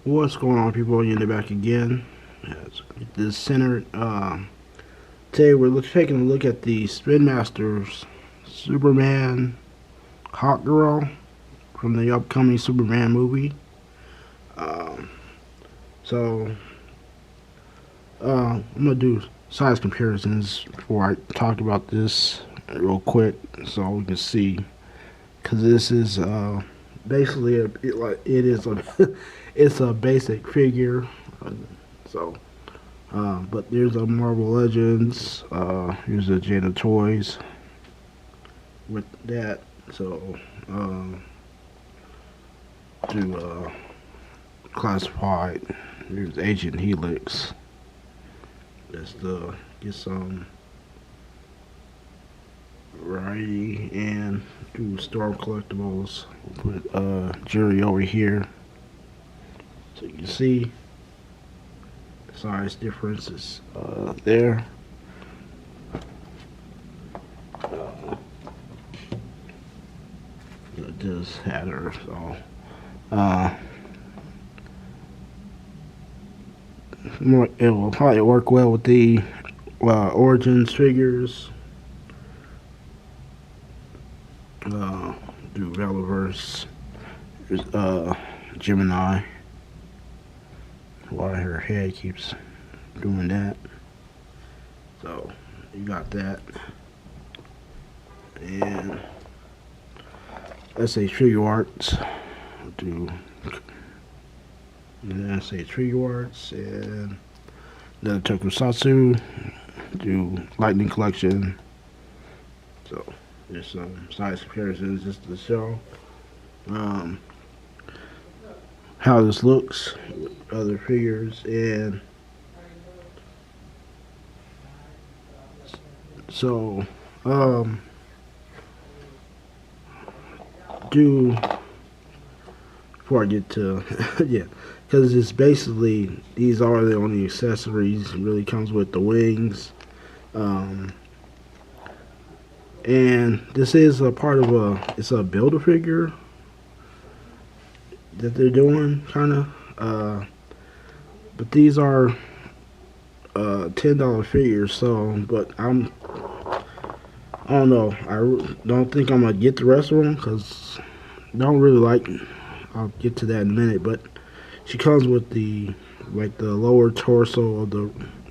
What's going on, people? In the back again. Let's get this centered. Today we're taking a look at the Spin Masters Superman Hawkgirl from the upcoming Superman movie. Um, so I'm gonna do size comparisons before I talk about this real quick, so we can see. Cause this is basically it's a basic figure. Uh, so but there's a Marvel Legends. Here's a Jada Toys with that. So to classified. Here's Agent Helix. That's the get some variety and do Storm Collectibles. We'll put Jury over here so you can see the size differences there. This had her, so it will probably work well with the Origins figures. Do Veliverse. There's Gemini. Why her head keeps doing that. So you got that. And let's say Trigger Arts. Do let's say Trigger Arts and the Tokusatsu. Do Lightning Collection. So there's some size comparisons just to show how this looks with other figures. And so do before I get to yeah, because it's basically these are the only accessories. It really comes with the wings. And this is a part of it's a Build-A-Figure that they're doing, kind of. But these are $10 figures, so, but I don't know. I don't think I'm gonna get the rest of them because I don't really like. I'll get to that in a minute, but she comes with the lower torso of the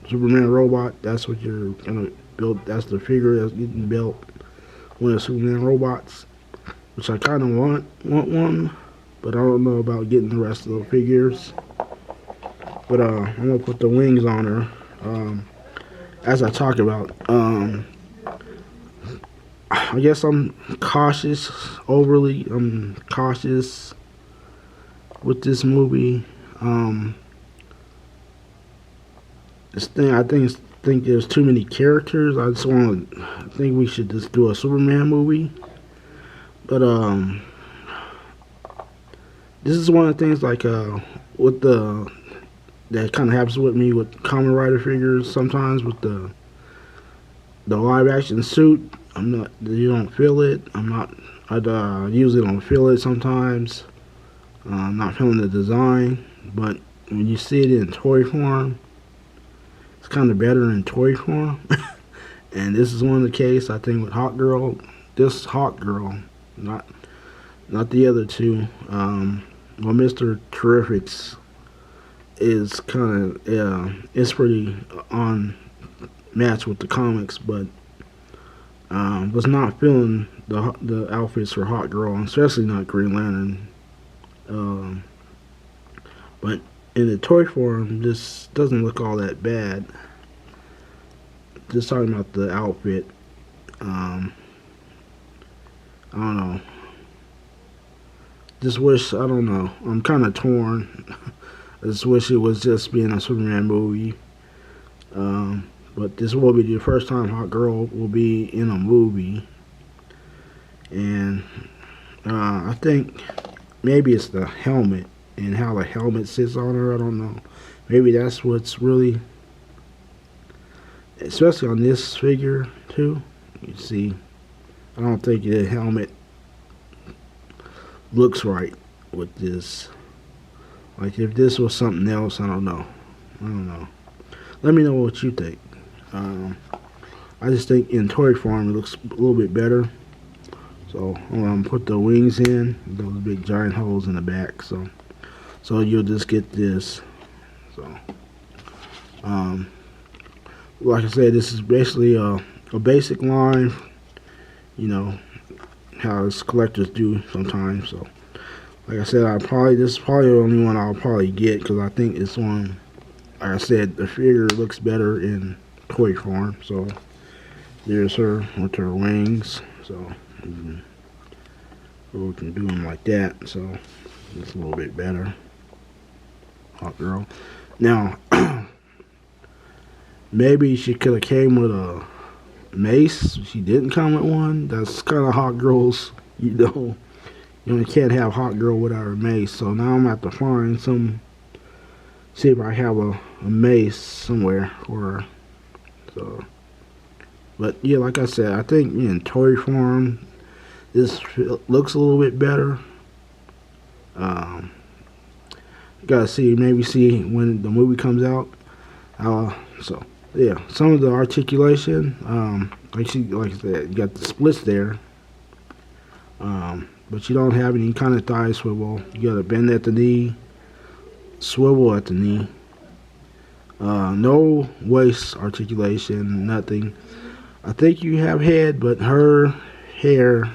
Superman robot. That's what you're gonna build. That's the figure that's getting built. One of the Superman robots, which I kind of want one, but I don't know about getting the rest of the figures. But I'm gonna put the wings on her. As I talk about, I guess I'm cautious, overly. I'm cautious with this movie. This thing, I think there's too many characters. I just want to. I think we should just do a Superman movie. But this is one of the things like with the that kind of happens with me with Kamen Rider figures sometimes with the live action suit. You don't feel it. I usually don't feel it sometimes. I'm not feeling the design, but when you see it in toy form, it's kind of better in toy form. And this is one of the case, I think, with Hawkgirl. This Hawkgirl, not the other two. Well, Mr. Terrific's is kind of it's pretty on match with the comics, but was not feeling the outfits for Hawkgirl, especially not Green Lantern. But in the toy form, this doesn't look all that bad. Just talking about the outfit. I don't know. I don't know. I'm kind of torn. I just wish it was just being a Superman movie. But this will be the first time Hawkgirl will be in a movie. And I think maybe it's the helmet and how the helmet sits on her. I don't know. Maybe that's what's really, especially on this figure too. You see, I don't think the helmet looks right with this Like if this was something else, I don't know. I don't know. Let me know what you think. I just think in toy form it looks a little bit better. So I'm gonna put the wings in, those big giant holes in the back. So you'll just get this. So like I said, this is basically a basic line. You know how us collectors do sometimes. So like I said, this is probably the only one I'll probably get because I think it's one. Like I said, the figure looks better in toy form. So there's her with her wings. So we can do them like that. So it's a little bit better. Hawkgirl. Now, maybe she could have came with a mace. She didn't come with one. That's kind of Hawkgirl's, you know. You can't have Hawkgirl without a mace. So now I'm going to have to find see if I have a mace somewhere for her. So, but yeah, like I said, I think in toy form, this looks a little bit better. Gotta maybe see when the movie comes out. So yeah, some of the articulation, like I said, you got the splits there, but you don't have any kind of thigh swivel. You got to bend at the knee, swivel at the knee. No waist articulation, nothing. I think you have head, but her hair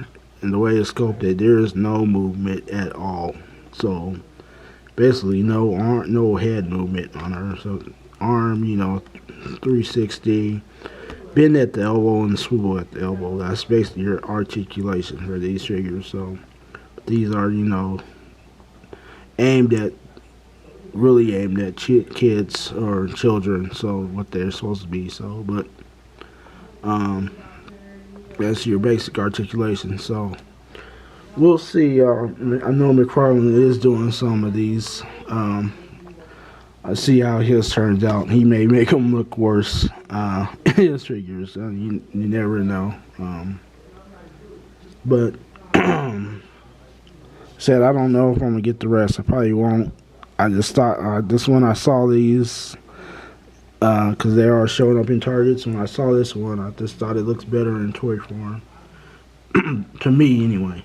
and the way it's sculpted, there is no movement at all. So basically, no head movement on her. So arm, 360, bend at the elbow and swivel at the elbow. That's basically your articulation for these figures. So these are, really aimed at kids or children. So what they're supposed to be. So, but that's your basic articulation. So we'll see. I know McFarlane is doing some of these. I see how his turns out. He may make them look worse. His figures. You never know. But said I don't know if I'm gonna get the rest. I probably won't. I just thought this one I saw these because they are showing up in Targets. When I saw this one, I just thought it looks better in toy form. To me, anyway.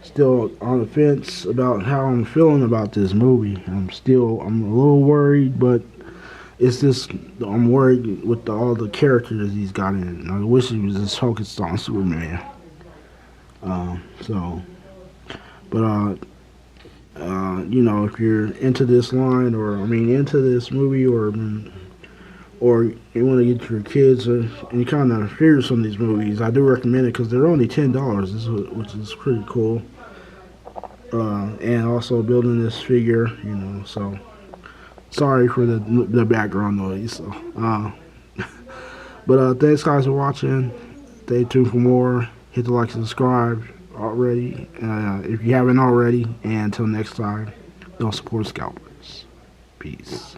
Still on the fence about how I'm feeling about this movie. I'm a little worried, but it's just I'm worried with all the characters he's got in it. I wish he was just focused on Superman. If you're into this line, into this movie, or you want to get your kids any kind of figures from these movies, I do recommend it because they're only $10, which is pretty cool. And also building this figure, so sorry for the background noise. So, but thanks guys for watching. Stay tuned for more. Hit the like and subscribe already if you haven't already. And until next time, don't support scalpers. Peace.